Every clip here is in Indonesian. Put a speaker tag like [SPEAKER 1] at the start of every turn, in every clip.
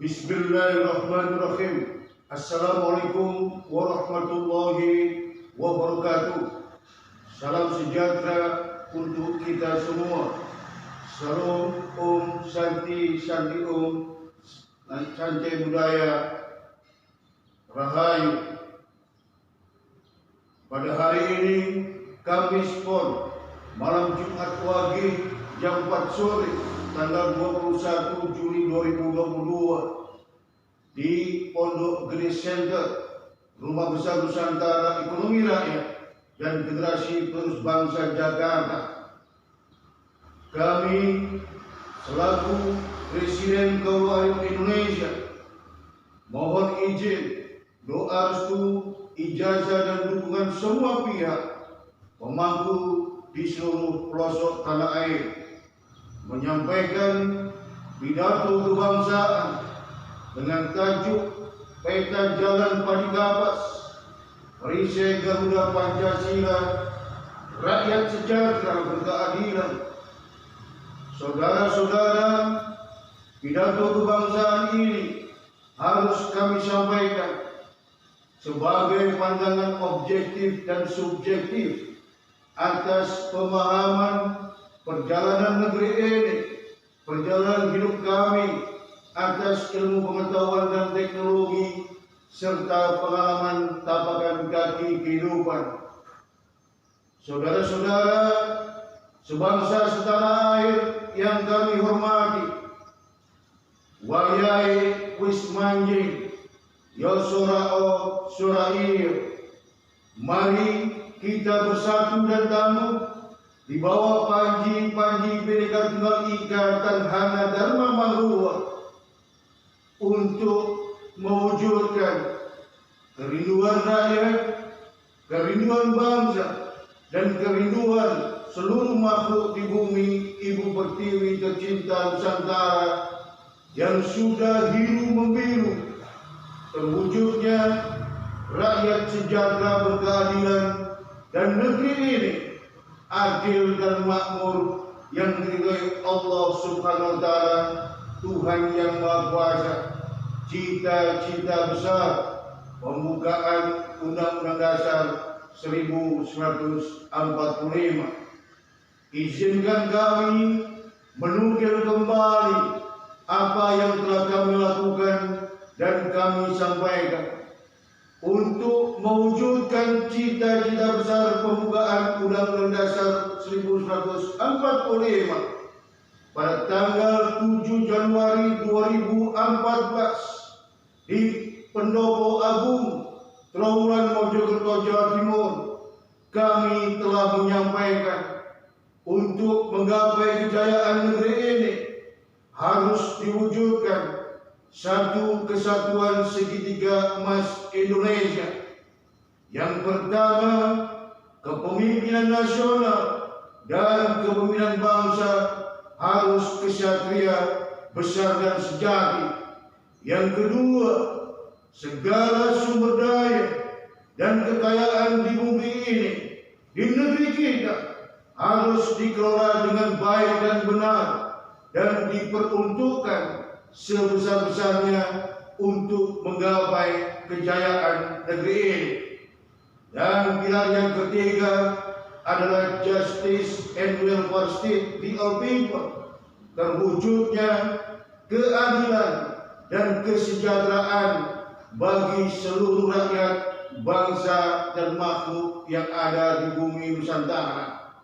[SPEAKER 1] Bismillahirrahmanirrahim. Assalamualaikum warahmatullahi wabarakatuh. Salam sejahtera untuk kita semua. Salam Om Santi Santi Om Santai Budaya Rahayu. Pada hari ini Kamis Pon, malam Jumat Wage jam 4 sore tanggal 21 Juli 2022 di Pondok Gede Center, Rumah Besar Nusantara Ekonomi Rakyat dan Generasi Penerus Bangsa Jakarta. Kami selaku Presiden Kabupaten Indonesia mohon izin, doa restu, ijazah dan dukungan semua pihak pemangku di seluruh pelosok tanah air menyampaikan pidato kebangsaan dengan tajuk Peta Jalan Padi Kapas, Perisai Garuda Pancasila, Rakyat Sejahtera Berkeadilan. Saudara-saudara, pidato kebangsaan ini harus kami sampaikan sebagai pandangan objektif dan subjektif atas pemahaman perjalanan negeri ini, perjalanan hidup kami atas ilmu pengetahuan dan teknologi serta pengalaman tapakan kaki kehidupan. Saudara-saudara, sebangsa setanah air yang kami hormati, wayai wis manjing yosorao soraiyo, mari kita bersatu dan tangguh di bawah panji-panji Bhinneka Tunggal Ika Tanhana Dharma Mahruwa untuk mewujudkan kerinduan rakyat, kerinduan bangsa, dan kerinduan seluruh makhluk di bumi Ibu Pertiwi tercinta Nusantara yang sudah hiru membiru terwujudnya rakyat sejahtera berkeadilan dan negeri ini adil dan makmur yang diridhai Allah Subhanahu wa taala, Tuhan yang Maha Kuasa. Cita-cita besar pembukaan Undang-Undang Dasar 1945. Izinkan kami menukil kembali apa yang telah kami lakukan dan kami sampaikan untuk mewujudkan cita-cita besar pembukaan Undang-Undang Dasar 1945 pada tanggal 7 Januari 2014 di Pendopo Agung, Trawulan, Mojokerto, Jawa Timur. Kami telah menyampaikan untuk menggapai kejayaan negeri ini harus diwujudkan satu kesatuan segitiga emas Indonesia. Yang pertama, kepemimpinan nasional dan kepemimpinan bangsa harus kesatria, besar dan sejati. Yang kedua, segala sumber daya dan kekayaan di bumi ini, di negeri kita, harus dikelola dengan baik dan benar dan diperuntukkan sebesar-besarnya untuk menggapai kejayaan negeri ini. Dan pilar yang ketiga adalah justice and welfare state the all people, terwujudnya keadilan dan kesejahteraan bagi seluruh rakyat, bangsa dan makhluk yang ada di bumi Nusantara.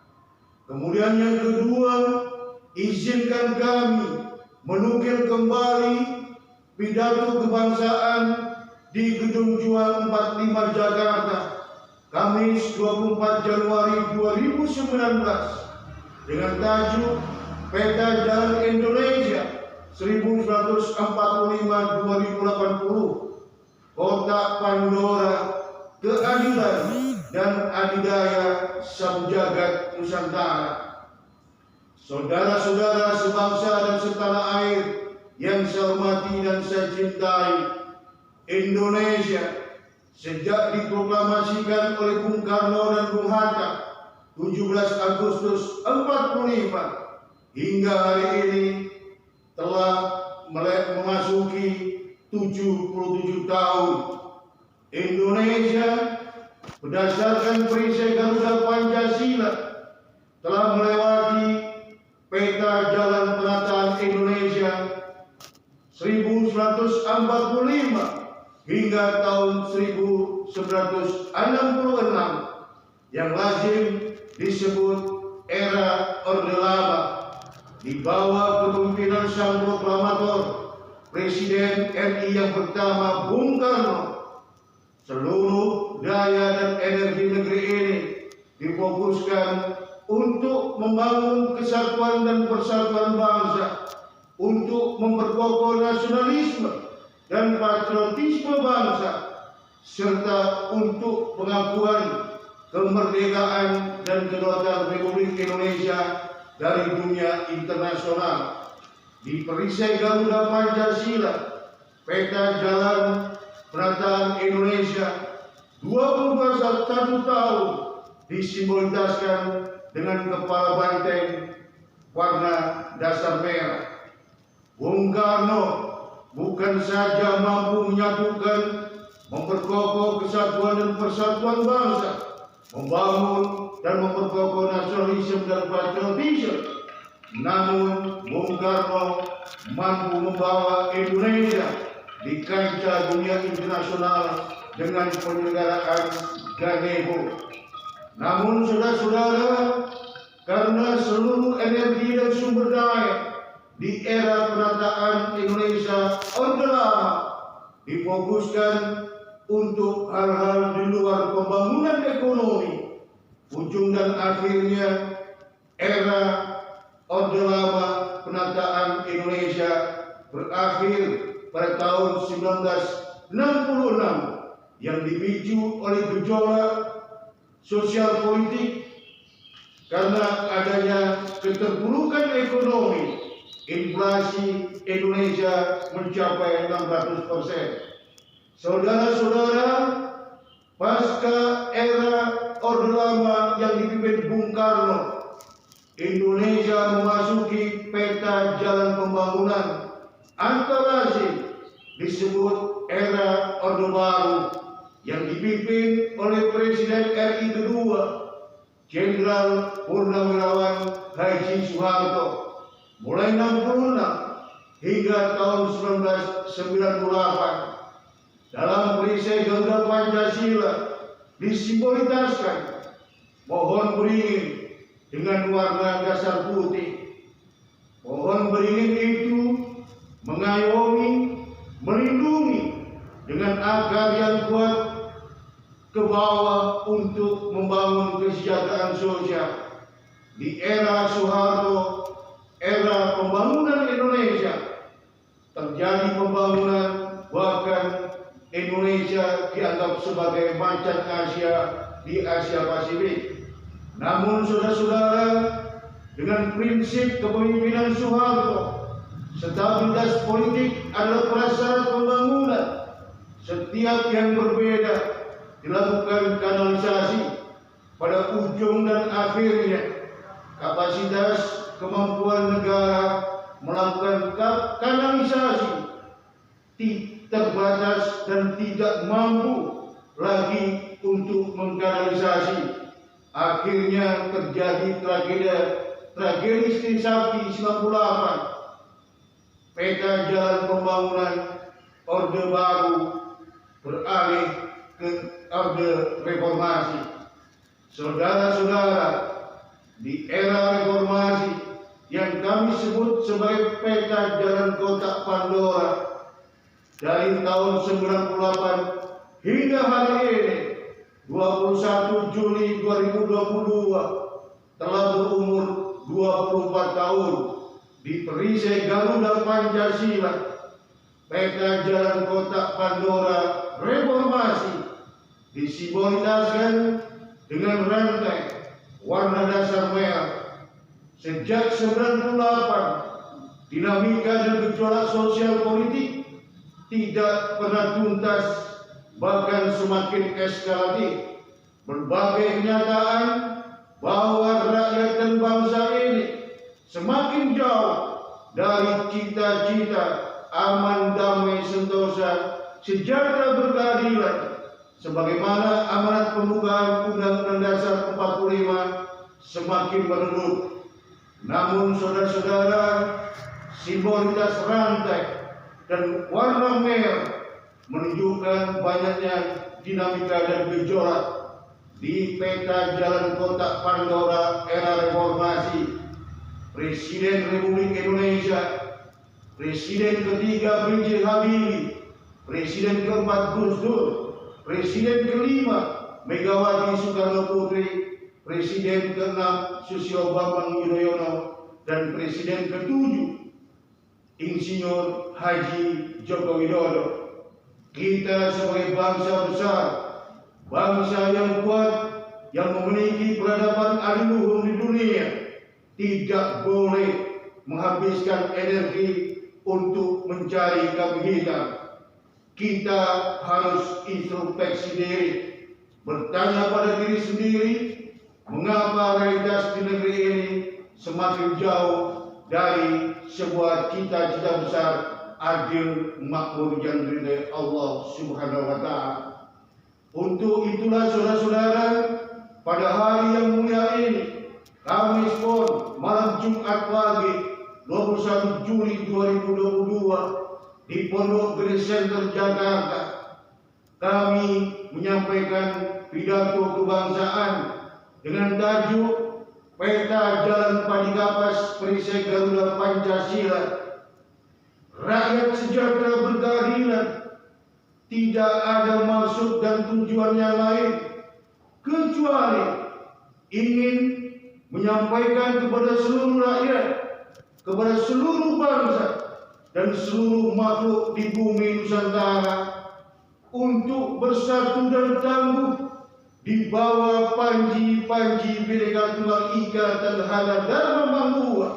[SPEAKER 1] Kemudian yang kedua, izinkan kami menukil kembali pidato kebangsaan di Gedung Juang 45 Jakarta, Kamis 24 Januari 2019 dengan tajuk Peta Jalan Indonesia 1945-2080, Kotak Pandora, Keadilan dan Adidaya Samjagat Nusantara. Saudara-saudara sebangsa dan setanah air yang saya hormati dan saya cintai, Indonesia sejak diproklamasikan oleh Bung Karno dan Bung Hatta 17 Agustus 45 hingga hari ini telah memasuki 77 tahun. Indonesia berdasarkan perisai Garuda Pancasila telah melewati peta jalan penataan Indonesia 1945 hingga tahun 1966 yang lazim disebut era Orde Lama di bawah kepemimpinan sang proklamator Presiden RI yang pertama Bung Karno. Seluruh daya dan energi negeri ini difokuskan untuk membangun kesatuan dan persatuan bangsa, untuk memperkokoh nasionalisme dan patriotisme bangsa, serta untuk pengakuan kemerdekaan dan kedaulatan Republik Indonesia dari dunia internasional. Di perisai Garuda Pancasila, peta jalan penataan Indonesia 21 tahun disimbolisasikan dengan kepala banteng warna dasar merah. Bung Karno bukan saja mampu menyatukan, memperkokoh kesatuan dan persatuan bangsa, membangun dan memperkokoh nasionalisme dan patriotisme, namun Bung Karno mampu membawa Indonesia di kancah dunia internasional dengan penyelenggaraan Ganevo. Namun saudara-saudara, karena seluruh energi dan sumber daya di era penataan Indonesia Orde Lama difokuskan untuk hal-hal di luar pembangunan ekonomi, ujung dan akhirnya era Orde Lama penataan Indonesia berakhir pada tahun 1966 yang dipicu oleh gejolak sosial politik karena adanya keterpurukan ekonomi. Inflasi Indonesia mencapai 600%. Saudara-saudara, pasca era Orde Lama yang dipimpin Bung Karno, Indonesia memasuki peta jalan pembangunan antara lazim disebut era Orde Baru yang dipimpin oleh Presiden RI kedua Jenderal Purnawirawan Haji Soeharto mulai 66 hingga tahun 1998. Dalam perisai Garuda Pancasila disimbolisasikan pohon beringin dengan warna dasar putih. Pohon beringin itu mengayomi, melindungi dengan akar yang kuat ke bawah untuk membangun kesejahteraan sosial. Di era Soeharto, era pembangunan Indonesia, terjadi pembangunan, bahkan Indonesia dianggap sebagai macan Asia di Asia Pasifik. Namun saudara-saudara, dengan prinsip kepemimpinan Soeharto, stabilitas politik adalah prasyarat pembangunan. Setiap yang berbeda dilakukan kanalisasi. Pada ujung dan akhirnya, kapasitas kemampuan negara melakukan kanalisasi terbatas dan tidak mampu lagi untuk mengkanalisasi. Akhirnya terjadi tragedi Trisakti 98. Peta jalan pembangunan Orde Baru beralih ke Orde Reformasi. Saudara-saudara, di era reformasi yang kami sebut sebagai peta jalan kotak Pandora dari tahun 98 hingga hari ini 21 Juli 2022 telah berumur 24 tahun. Di perisai Garuda Pancasila, peta jalan kotak Pandora reformasi disimbolisasikan dengan rantai warna dasar merah. Sejak 98, dinamika dan gejolak sosial politik tidak pernah tuntas, bahkan semakin eskalatif. Berbagai kenyataan bahwa rakyat dan bangsa ini semakin jauh dari cita-cita aman, damai, sentosa, sejahtera, berkeadilan, sebagaimana amanat pembukaan Undang-Undang Dasar 45 semakin meredup. Namun saudara-saudara, simbolitas rantai dan warna merah menunjukkan banyaknya dinamika dan gejolak di peta jalan kotak Pandora era reformasi. Presiden Republik Indonesia, Presiden ketiga B.J. Habibie, Presiden keempat Gus Dur, Presiden kelima Megawati Soekarno Putri, Presiden keenam Susilo Bambang Yudhoyono, dan Presiden ketujuh Insinyur Haji Joko Widodo. Kita sebagai bangsa besar, bangsa yang kuat, yang memiliki peradaban adiluhung di dunia, tidak boleh menghabiskan energi untuk mencari kambing hitam. Kita harus introspeksi diri, bertanya pada diri sendiri, mengapa realitas di negeri ini semakin jauh dari sebuah cita-cita besar adil, makmur, yang diridhai Allah Subhanahu wa Ta'ala. Untuk itulah saudara-saudara, pada hari yang mulia ini, Kamis Pon, malam Jumat pagi 21 Juli 2022 di Pondok Gede Center Jakarta, kami menyampaikan pidato kebangsaan dengan tajuk Peta Jalan Padikapas Perisai Garuda Pancasila. Rakyat sejahtera, berkeadilan, tidak ada maksud dan tujuan yang lain kecuali ingin menyampaikan kepada seluruh rakyat, kepada seluruh bangsa dan seluruh makhluk di bumi Nusantara untuk bersatu dan tangguh di bawah panji-panji Bhinneka Tunggal Ika Tadhana Dharma Manggula,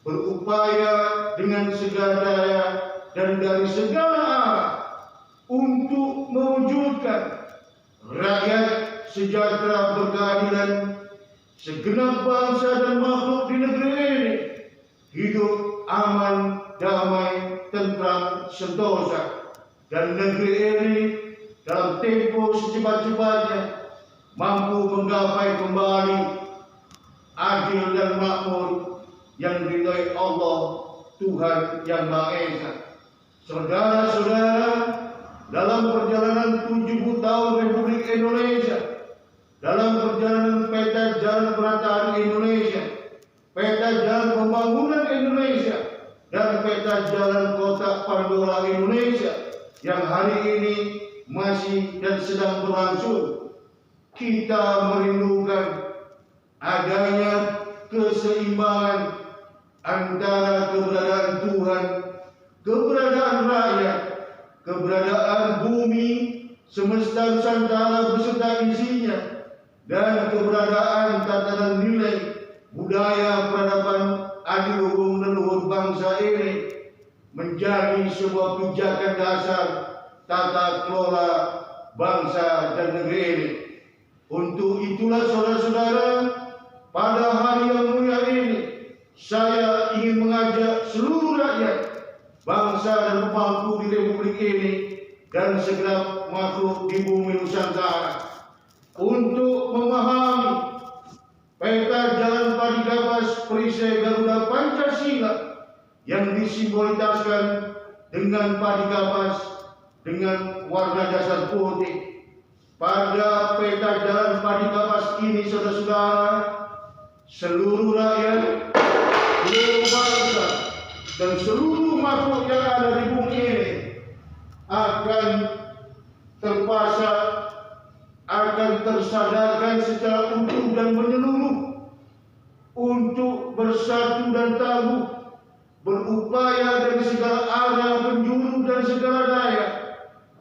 [SPEAKER 1] berupaya dengan segala daya dan dari segala arah untuk mewujudkan rakyat sejahtera, berkeadilan, segenap bangsa dan makhluk di negeri ini hidup aman, damai, tentram, sentosa, dan negeri ini dalam tempo secepat-cepatnya mampu menggapai kembali adil dan makmur yang diridhai Allah Tuhan Yang Maha Esa. Saudara-saudara, dalam perjalanan 70 tahun Republik Indonesia, dalam perjalanan peta jalan perataan Indonesia, peta jalan pembangunan Indonesia, dan peta jalan kotak Pandora Indonesia yang hari ini masih dan sedang berlangsung, kita merindukan adanya keseimbangan antara keberadaan Tuhan, keberadaan rakyat, keberadaan bumi, semesta Nusantara beserta isinya, dan keberadaan tatanan nilai budaya peradaban adiluhung leluhur bangsa ini menjadi sebuah pijakan dasar tata kelola bangsa dan negeri ini. Untuk itulah saudara-saudara, pada hari yang mulia ini saya ingin mengajak seluruh rakyat, bangsa dan pemangku di Republik ini dan segenap makhluk di bumi Nusantara untuk memahami peta jalan Padikapas Perisai Garuda Pancasila yang disimboliskan dengan padikapas dengan warna dasar putih. Pada peta jalan Padikapas ini, saudara-saudara, seluruh rakyat, seluruh bangsa, dan seluruh makhluk yang ada di bumi ini akan terpasang, akan tersadarkan secara utuh dan menyeluruh untuk bersatu dan tangguh, berupaya dari segala arah penjuru dan segala daya,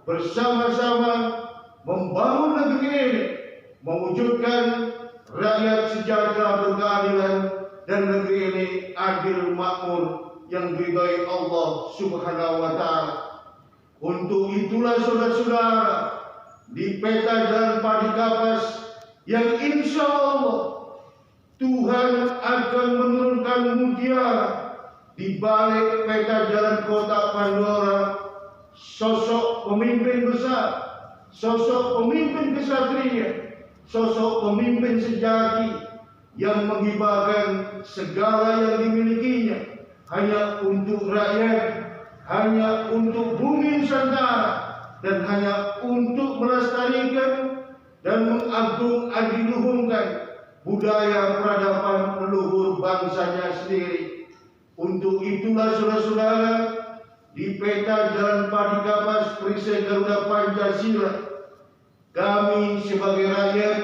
[SPEAKER 1] bersama-sama membangun negeri ini, mewujudkan rakyat sejahtera, berkeadilan, dan negeri ini adil, makmur, yang diridhai Allah Subhanahu wa Ta'ala. Untuk itulah saudara-saudara, di peta jalan Padikapas yang insya Allah Tuhan akan menurunkan mutiara di balik peta jalan kota Pandora, sosok pemimpin besar, sosok pemimpin kesatria, sosok pemimpin sejati yang menghibahkan segala yang dimilikinya hanya untuk rakyat, hanya untuk bumi Nusantara, dan hanya untuk melestarikan dan mengagung-adiluhungkan budaya peradaban leluhur bangsanya sendiri. Untuk itulah saudara-saudara, di peta Jalan Padi Kapas Perisai Garuda Pancasila, kami sebagai rakyat,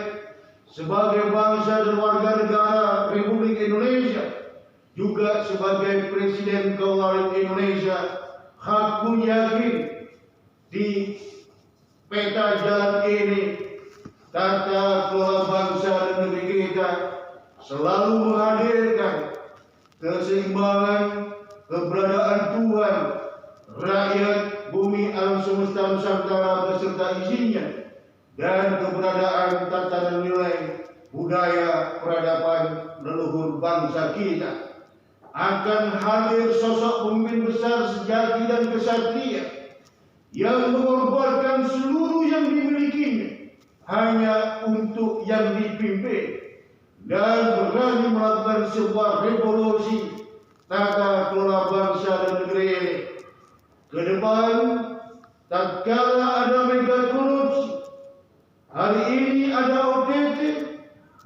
[SPEAKER 1] sebagai bangsa dan warga negara Republik Indonesia, juga sebagai Presiden Republik Indonesia, aku yakin di peta jalan ini tata kelola bangsa dan negeri kita selalu menghadirkan keseimbangan keberadaan Tuhan, rakyat, bumi, alam semesta Nusantara beserta isinya, dan keberadaan tatanan nilai budaya peradaban leluhur bangsa kita. Akan hadir sosok pemimpin besar sejati dan kesatria yang mengorbankan seluruh yang dimilikinya hanya untuk yang dipimpin, dan berani melakukan sebuah revolusi tata kelola bangsa dan negeri ini. Ke depan, tatkala ada mega korupsi, hari ini ada OTT,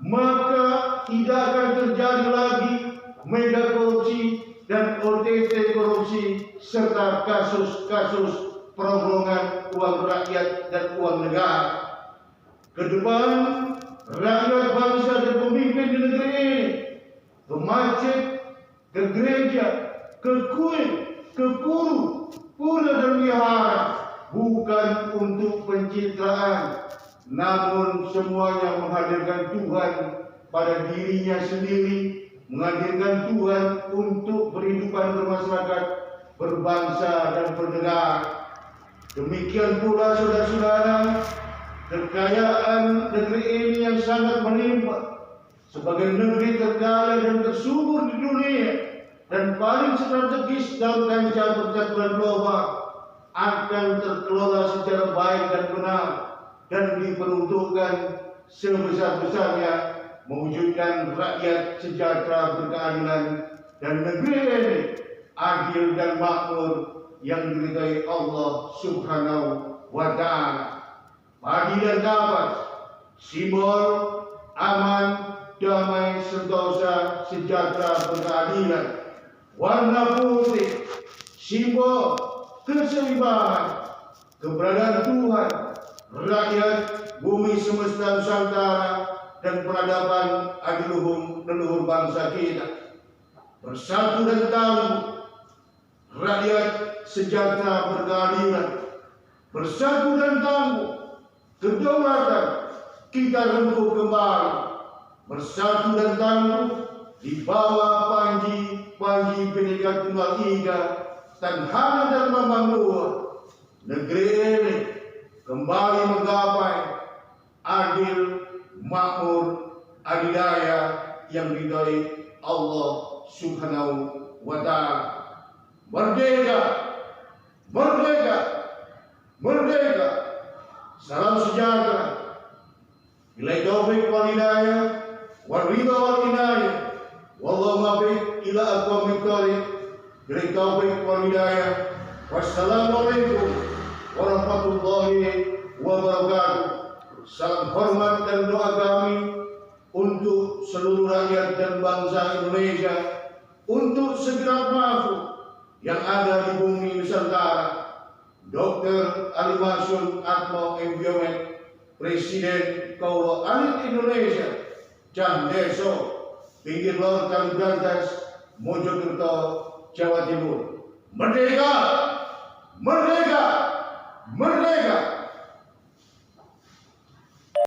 [SPEAKER 1] maka tidak akan terjadi lagi mega korupsi dan OTT korupsi serta kasus-kasus perongrongan uang rakyat dan uang negara. Ke depan, rakyat, bangsa dan pemimpin di negeri ini ke masjid, ke gereja, ke kuil, ke pura dan wihara, bukan untuk pencitraan, namun semuanya menghadirkan Tuhan pada dirinya sendiri, menghadirkan Tuhan untuk berhidupan bermasyarakat, berbangsa dan bernegara. Demikian pula saudara-saudara, kekayaan negeri ini yang sangat melimpah, sebagai negeri terkaya dan tersubur di dunia dan paling strategis dalam kancah percaturan global, akan terkelola secara baik dan benar dan diperuntukkan sebesar-besarnya mewujudkan rakyat sejahtera berkeadilan dan negeri ini adil dan makmur yang diridhai Allah Subhanahu wa Ta'ala. Padi dan Kapas, simbol aman, damai, sentosa, sejahtera, berkeadilan. Warna putih, simbol keseimbangan, keberadaan Tuhan, rakyat, bumi semesta Nusantara, dan peradaban adiluhung leluhur bangsa kita. Bersatu dan tangguh, rakyat sejahtera berkeadilan. Bersatu dan tangguh, kedaulatan kita rengkuh kembali. Bersatu dan tangguh di bawah panji Bhinneka Tunggal Ika, Tanhana dan Lambang Luhur, negeri ini kembali menggapai adil, makmur, adidaya yang diridhai Allah Subhanahu wa Ta'ala. Merdeka, merdeka, merdeka. Salam sejahtera. Billahi taufiq wal hidayah, wal ridha wal inayah. Wallahu muwaffiq ila aqwamit thoriq. Billahi taufiq wal hidayah. Wassalamualaikum warahmatullahi wabarakatuh. Salam hormat dan doa kami untuk seluruh rakyat dan bangsa Indonesia, untuk segenap makhluk yang ada di bumi Nusantara. Dr. Ali Masyun Atmo MBiomet, Presiden Kaula Alit Indonesia, Cah Deso, Pinggir Lor Kalibrantas, Mojokerto, Jawa Timur. Merdeka! Merdeka! Merdeka!